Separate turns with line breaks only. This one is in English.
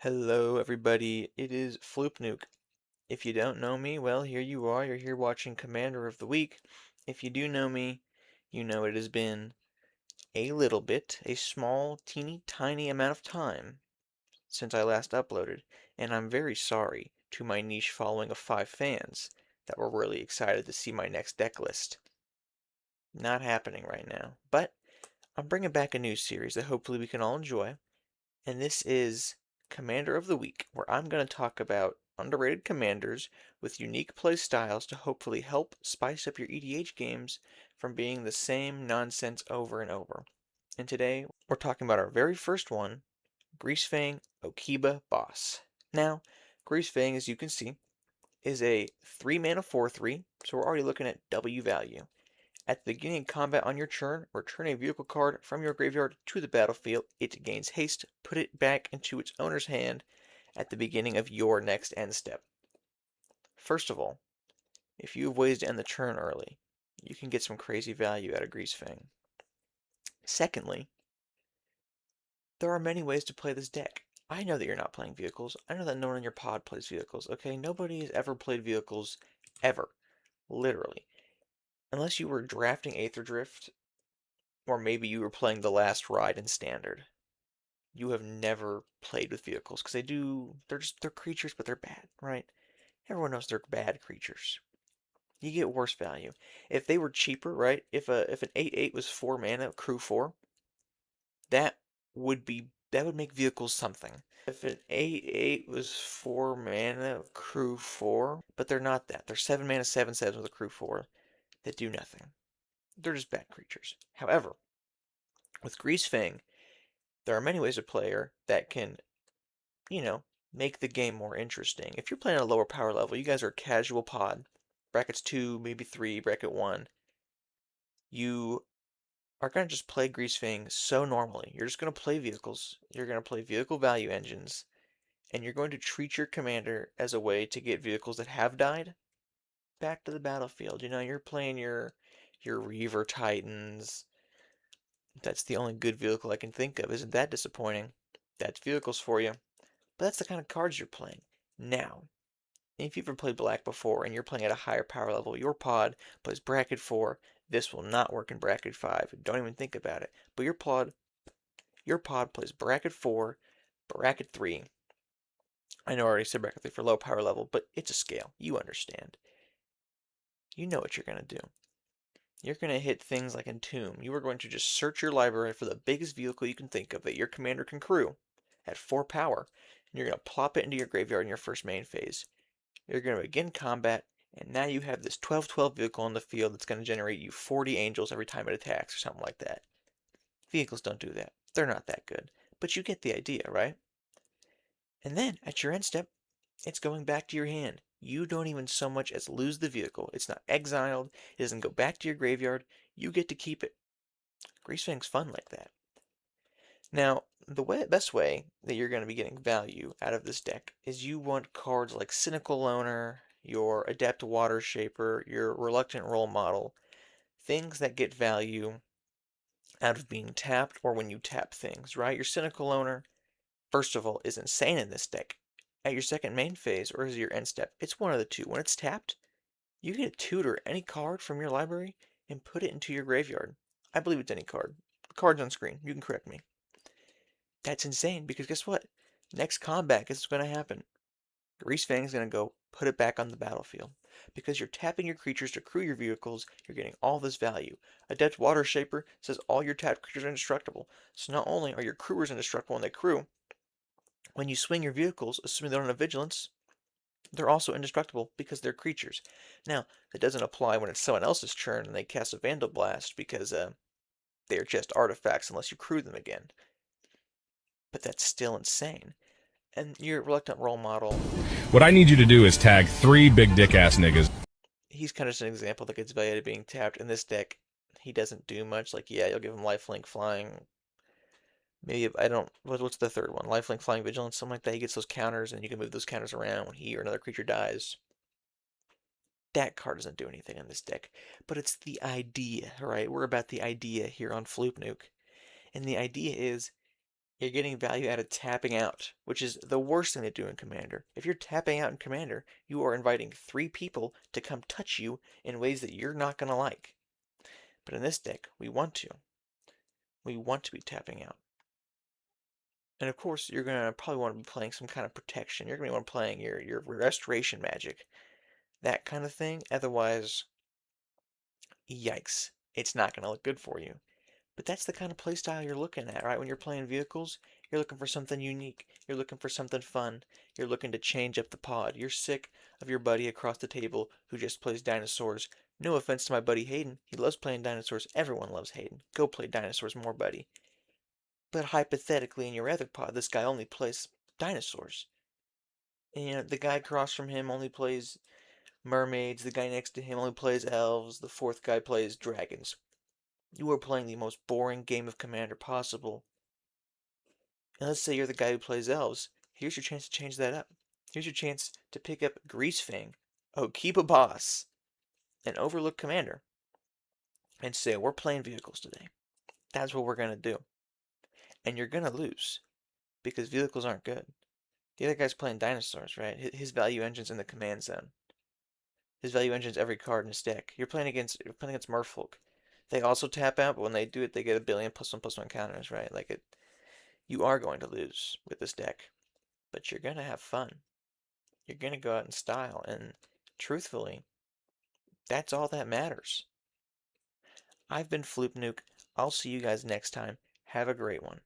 Hello, everybody. It is Floopnuke. If you don't know me, well, here you are. You're here watching Commander of the Week. If you do know me, you know it has been a little bit, a small, teeny tiny amount of time since I last uploaded, and I'm very sorry to my niche following of 5 fans that were really excited to see my next deck list. Not happening right now, but I'm bringing back a new series that hopefully we can all enjoy. And this is Commander of the Week, where I'm going to talk about underrated commanders with unique play styles to hopefully help spice up your EDH games from being the same nonsense over and over. And today, we're talking about our very first one, Greasefang Okiba Boss. Now, Greasefang, as you can see, is a 3 mana 4/3, so we're already looking at W value. At the beginning of combat on your turn, return a vehicle card from your graveyard to the battlefield. It gains haste. Put it back into its owner's hand at the beginning of your next end step. First of all, if you have ways to end the turn early, you can get some crazy value out of Greasefang. Secondly, there are many ways to play this deck. I know that you're not playing vehicles. I know that no one in your pod plays vehicles, okay? Nobody has ever played vehicles, ever. Literally. Unless you were drafting Aether Drift, or maybe you were playing the last ride in Standard. You have never played with vehicles because they're creatures, but they're bad, right? Everyone knows they're bad creatures. You get worse value. If they were cheaper, right? If an 8/8 was 4 mana, crew 4, that that would make vehicles something. If an 8/8 was 4 mana, crew 4, but they're not that. They're 7 mana 7/7 with a crew 4 that do nothing. They're just bad creatures. However, with Greasefang, there are many ways to play her that can you know, make the game more interesting. If you're playing at a lower power level, you guys are a casual pod, brackets 2, maybe 3, bracket 1, you are going to just play Greasefang so normally. You're just going to play vehicles, you're going to play vehicle value engines, and you're going to treat your commander as a way to get vehicles that have died back to the battlefield. You're playing your Reaver Titans. That's the only good vehicle I can think of. Isn't that disappointing? That's vehicles for you. But that's the kind of cards you're playing. Now, if you've ever played Black before and you're playing at a higher power level, your pod plays Bracket 4. This will not work in Bracket 5. Don't even think about it. But your pod plays Bracket 4, Bracket 3. I know I already said Bracket 3 for low power level, but it's a scale. You understand. You know what you're going to do. You're going to hit things like Entomb. You are going to just search your library for the biggest vehicle you can think of that your commander can crew at 4 power, and you're going to plop it into your graveyard in your first main phase. You're going to begin combat, and now you have this 12/12 vehicle on the field that's going to generate you 40 angels every time it attacks or something like that. Vehicles don't do that. They're not that good. But you get the idea, right? And then, at your end step, it's going back to your hand. You don't even so much as lose the vehicle. It's not exiled. It doesn't go back to your graveyard. You get to keep it. Greasefang's fun like that. Now, best way that you're going to be getting value out of this deck is you want cards like Cynical Loner, your Adept Water Shaper, your Reluctant Role Model, things that get value out of being tapped or when you tap things, right? Your Cynical Loner, first of all, is insane in this deck. At your second main phase or as your end step, it's one of the two. When it's tapped, you get to tutor any card from your library and put it into your graveyard. I believe it's any card. The card's on screen. You can correct me. That's insane because guess what? Next combat, guess what's going to happen? Greasefang's going to go put it back on the battlefield. Because you're tapping your creatures to crew your vehicles, you're getting all this value. Adept Water Shaper says all your tapped creatures are indestructible. So not only are your crewers indestructible when they crew, when you swing your vehicles, assuming they don't have vigilance, they're also indestructible because they're creatures. Now, that doesn't apply when it's someone else's turn and they cast a Vandal Blast because they are just artifacts unless you crew them again. But that's still insane. And your Reluctant Role Model,
What I need you to do is tag 3 big dick ass niggas.
he's kind of just an example that gets value to being tapped. In this deck, he doesn't do much. Like, yeah, you'll give him lifelink flying. Maybe, I don't, what's the third one? Lifelink flying vigilance, something like that. He gets those counters, and you can move those counters around when he or another creature dies. That card doesn't do anything in this deck, but it's the idea, right? We're about the idea here on Floop Nuke. And the idea is You're getting value out of tapping out, which is the worst thing to do in Commander. If you're tapping out in Commander, you are inviting 3 people to come touch you in ways that you're not going to like. But in this deck, we want to. We want to be tapping out. And of course, you're going to probably want to be playing some kind of protection. You're going to want to be playing your restoration magic, that kind of thing. Otherwise, yikes, it's not going to look good for you. But that's the kind of playstyle you're looking at, right? When you're playing vehicles, you're looking for something unique. You're looking for something fun. You're looking to change up the pod. You're sick of your buddy across the table who just plays dinosaurs. No offense to my buddy Hayden. He loves playing dinosaurs. Everyone loves Hayden. Go play dinosaurs more, buddy. But hypothetically, in your other pod, this guy only plays dinosaurs. And the guy across from him only plays mermaids. The guy next to him only plays elves. The fourth guy plays dragons. You are playing the most boring game of Commander possible. And let's say you're the guy who plays elves. Here's your chance to change that up. Here's your chance to pick up Greasefang, Okiba Boss, and Overlook Commander, and say, we're playing vehicles today. That's what we're going to do. And you're going to lose, because vehicles aren't good. The other guy's playing dinosaurs, right? His value engine's in the command zone. His value engine's every card in his deck. You're playing against Merfolk. They also tap out, but when they do it, they get a billion +1/+1 counters, right? You are going to lose with this deck, but you're going to have fun. You're going to go out in style, and truthfully, that's all that matters. I've been Floop Nuke. I'll see you guys next time. Have a great one.